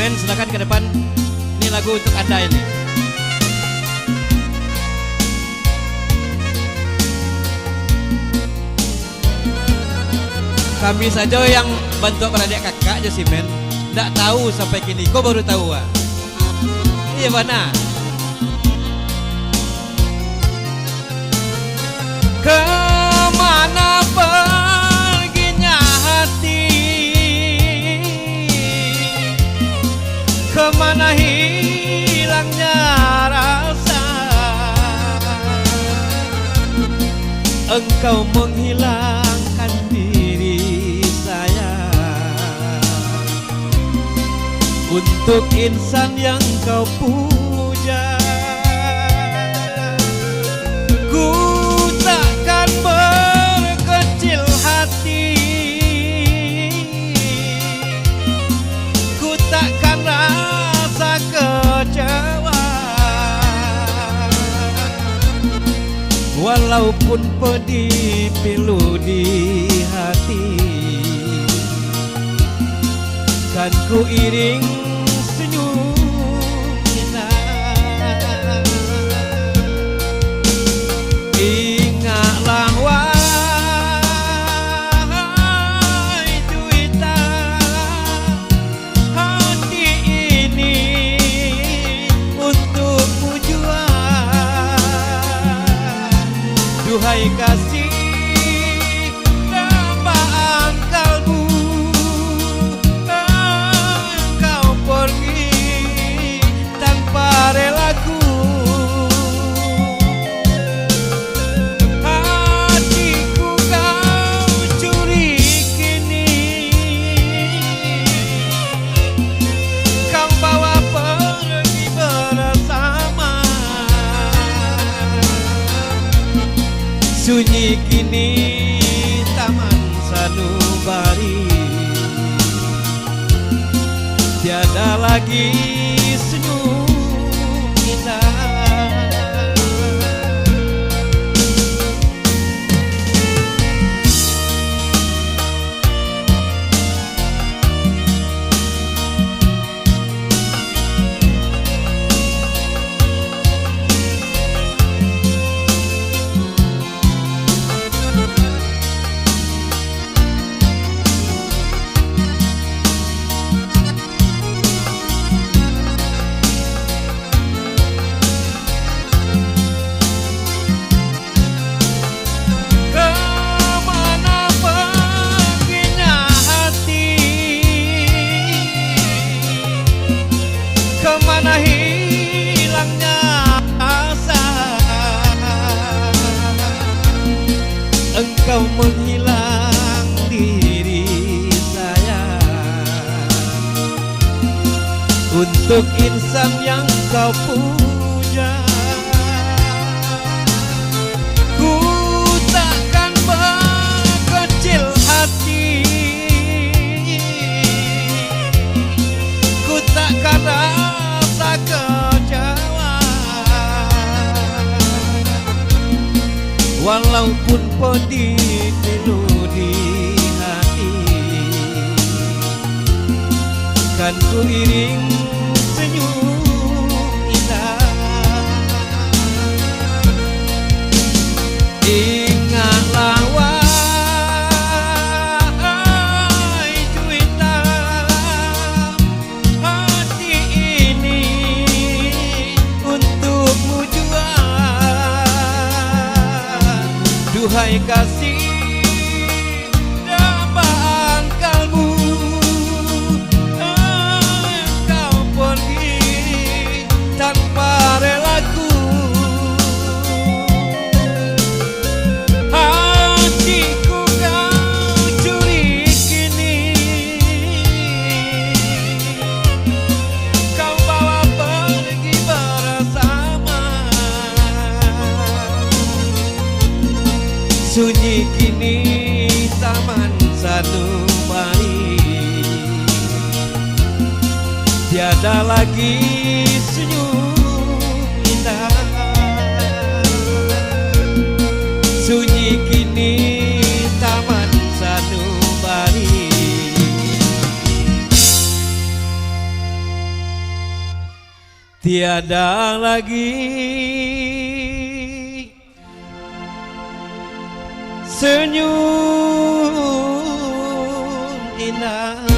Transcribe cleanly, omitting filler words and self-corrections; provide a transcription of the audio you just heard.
Men, silakan ke depan. Ini lagu untuk Anda ini. Kami saja yang bantu adik kakak aja sih men. Nggak tahu sampai kini, kok baru tahu ah? Iya mana? Kemana perginya hati, kemana hilangnya rasa, engkau menghilangkan diri saya untuk insan yang kau puja. Ku takkan berkecil hati, ku takkan rasa kecewa, walaupun pedih pilu di hati, kan ku iring senyum kita. Ingatlah wahai Juwita, hati ini untukmu jua. Duhai kasih dambaan kalbu, engkau pergi tanpa relaku. Hatiku kau curi kini, kau bawa pergi bersama. Sunyi kini taman sanubari, tiada lagi senyum kita. Kemana hilangnya asa, engkau menghilang diri saya untuk insan yang kau puja. Ku takkan berkecil hati, ku takkan rasa kecewa, walaupun pedih pilu di hati, kan ku iring senyum indah. Ingatlah wahai Juwita, hati ini untukmu jua. Duhai kasih dambaan kalbu, engkau pergi tanpa relaku. Hatiku kau curi kini, kau bawa pergi bersama. Sunyi kini taman sanubari, tiada lagi senyum indah. Sunyi kini taman sanubari. Tiada lagi senyum indah